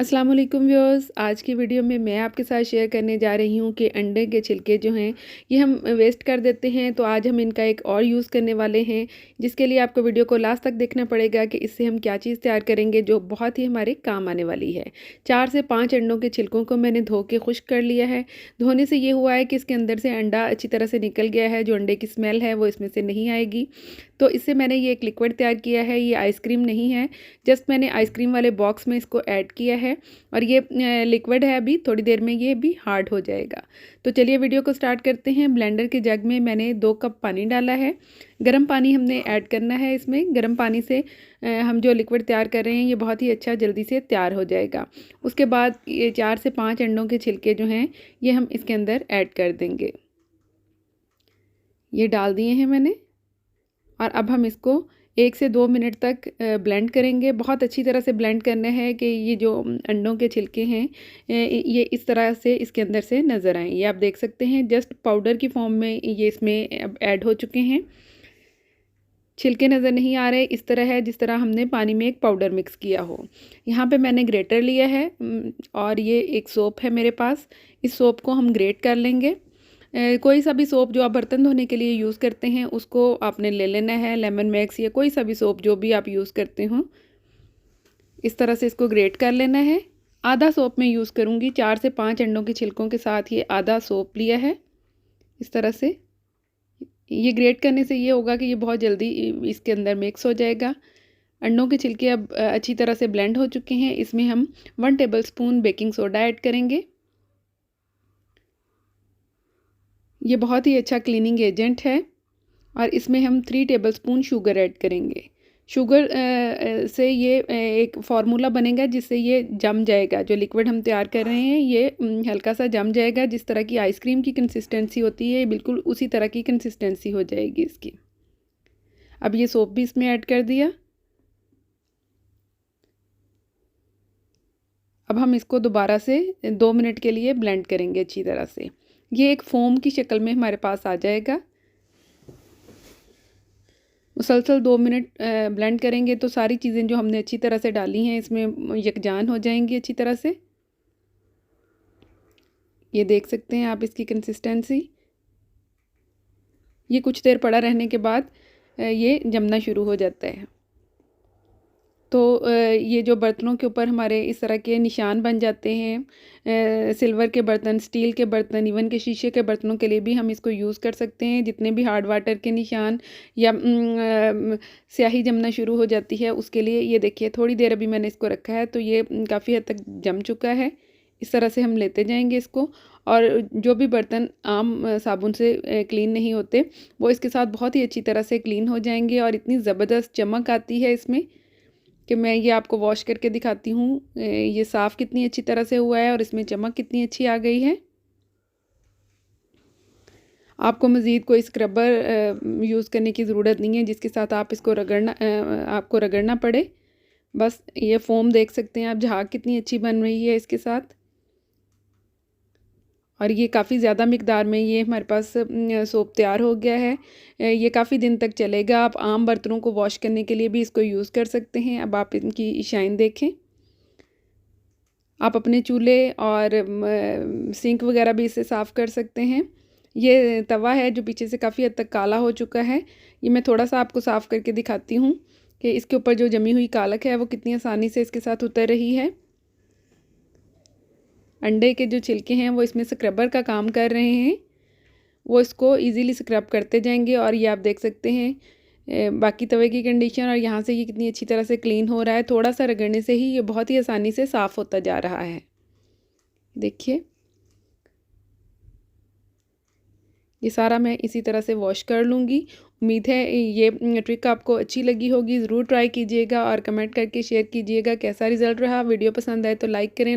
अस्सलाम वालेकुम व्यूअर्स। आज की वीडियो में मैं आपके साथ शेयर करने जा रही हूँ कि अंडे के छिलके जो हैं ये हम वेस्ट कर देते हैं, तो आज हम इनका एक और यूज़ करने वाले हैं, जिसके लिए आपको वीडियो को लास्ट तक देखना पड़ेगा कि इससे हम क्या चीज़ तैयार करेंगे जो बहुत ही हमारे काम आने वाली है। 4 से 5 अंडों के छिलकों को मैंने धो के खुश्क कर लिया है। धोने से ये हुआ है कि इसके अंदर से अंडा अच्छी तरह से निकल गया है, जो अंडे की स्मेल है वो इसमें से नहीं आएगी। तो इससे मैंने ये एक लिक्विड तैयार किया है। ये आइसक्रीम नहीं है, जस्ट मैंने आइसक्रीम वाले बॉक्स में इसको ऐड किया है और ये लिक्विड है। अभी थोड़ी देर में ये भी हार्ड हो जाएगा। तो चलिए वीडियो को स्टार्ट करते हैं। ब्लेंडर के जग में मैंने 2 कप पानी डाला है। गर्म पानी हमने ऐड करना है इसमें। गर्म पानी से हम जो लिक्विड तैयार कर रहे हैं ये बहुत ही अच्छा जल्दी से तैयार हो जाएगा। उसके बाद ये 4 से 5 अंडों के छिलके जो हैं ये हम इसके अंदर ऐड कर देंगे। ये डाल दिए हैं मैंने और अब हम इसको 1 से 2 मिनट तक ब्लेंड करेंगे। बहुत अच्छी तरह से ब्लेंड करना है कि ये जो अंडों के छिलके हैं ये इस तरह से इसके अंदर से नज़र आएँ। ये आप देख सकते हैं जस्ट पाउडर की फॉर्म में ये इसमें अब ऐड हो चुके हैं। छिलके नज़र नहीं आ रहे, इस तरह है जिस तरह हमने पानी में एक पाउडर मिक्स किया हो। यहाँ पे मैंने ग्रेटर लिया है और ये एक सोप है मेरे पास। इस सोप को हम ग्रेट कर लेंगे। कोई सा भी सोप जो आप बर्तन धोने के लिए यूज़ करते हैं उसको आपने ले लेना है। लेमन मैक्स या कोई सा भी सोप जो भी आप यूज़ करते हो, इस तरह से इसको ग्रेट कर लेना है। आधा सोप मैं यूज़ करूँगी। 4 से 5 अंडों के छिलकों के साथ ये आधा सोप लिया है। इस तरह से ये ग्रेट करने से ये होगा कि ये बहुत जल्दी इसके अंदर मिक्स हो जाएगा। अंडों के छिलके अब अच्छी तरह से ब्लेंड हो चुके हैं। इसमें हम 1 टेबलस्पून बेकिंग सोडा ऐड करेंगे। ये बहुत ही अच्छा क्लीनिंग एजेंट है। और इसमें हम 3 टेबलस्पून शुगर ऐड करेंगे। शुगर से ये एक फार्मूला बनेगा जिससे ये जम जाएगा। जो लिक्विड हम तैयार कर रहे हैं ये हल्का सा जम जाएगा। जिस तरह की आइसक्रीम की कंसिस्टेंसी होती है बिल्कुल उसी तरह की कंसिस्टेंसी हो जाएगी इसकी। अब ये सोप भी इसमें ऐड कर दिया। अब हम इसको दोबारा से 2 मिनट के लिए ब्लेंड करेंगे अच्छी तरह से। ये एक फोम की शक्ल में हमारे पास आ जाएगा। मुसलसल 2 मिनट ब्लेंड करेंगे तो सारी चीज़ें जो हमने अच्छी तरह से डाली हैं इसमें यकजान हो जाएंगी अच्छी तरह से। ये देख सकते हैं आप इसकी कंसिस्टेंसी। ये कुछ देर पड़ा रहने के बाद ये जमना शुरू हो जाता है। तो ये जो बर्तनों के ऊपर हमारे इस तरह के निशान बन जाते हैं। सिल्वर के बर्तन, स्टील के बर्तन, इवन के शीशे के बर्तनों के लिए भी हम इसको यूज़ कर सकते हैं। जितने भी हार्ड वाटर के निशान या स्याही जमना शुरू हो जाती है उसके लिए ये देखिए थोड़ी देर अभी मैंने इसको रखा है तो ये काफ़ी हद तक जम चुका है। इस तरह से हम लेते जाएंगे इसको। और जो भी बर्तन आम साबुन से क्लीन नहीं होते वो इसके साथ बहुत ही अच्छी तरह से क्लीन हो जाएंगे। और इतनी ज़बरदस्त चमक आती है इसमें कि मैं ये आपको वॉश करके दिखाती हूँ। ये साफ़ कितनी अच्छी तरह से हुआ है और इसमें चमक कितनी अच्छी आ गई है। आपको मज़ीद कोई स्क्रबर यूज़ करने की ज़रूरत नहीं है जिसके साथ आप इसको आपको रगड़ना पड़े। बस ये फ़ोम देख सकते हैं आप, झाग कितनी अच्छी बन रही है इसके साथ। और ये काफ़ी ज़्यादा मिकदार में ये हमारे पास सोप तैयार हो गया है। ये काफ़ी दिन तक चलेगा। आप आम बर्तनों को वॉश करने के लिए भी इसको यूज़ कर सकते हैं। अब आप इनकी शाइन देखें। आप अपने चूल्हे और सिंक वगैरह भी इससे साफ़ कर सकते हैं। ये तवा है जो पीछे से काफ़ी हद तक काला हो चुका है। ये मैं थोड़ा सा आपको साफ़ करके दिखाती हूँ कि इसके ऊपर जो जमी हुई कालक है वो कितनी आसानी से इसके साथ उतर रही है। अंडे के जो छिलके हैं वो इसमें स्क्रबर का काम कर रहे हैं। वो इसको इजीली स्क्रब करते जाएंगे। और ये आप देख सकते हैं बाकी तवे की कंडीशन और यहाँ से ये कितनी अच्छी तरह से क्लीन हो रहा है। थोड़ा सा रगड़ने से ही ये बहुत ही आसानी से साफ़ होता जा रहा है। देखिए ये सारा मैं इसी तरह से वॉश कर लूँगी। उम्मीद है ये ट्रिक आपको अच्छी लगी होगी। ज़रूर ट्राई कीजिएगा और कमेंट करके शेयर कीजिएगा कैसा रिज़ल्ट रहा। वीडियो पसंद आए तो लाइक करें।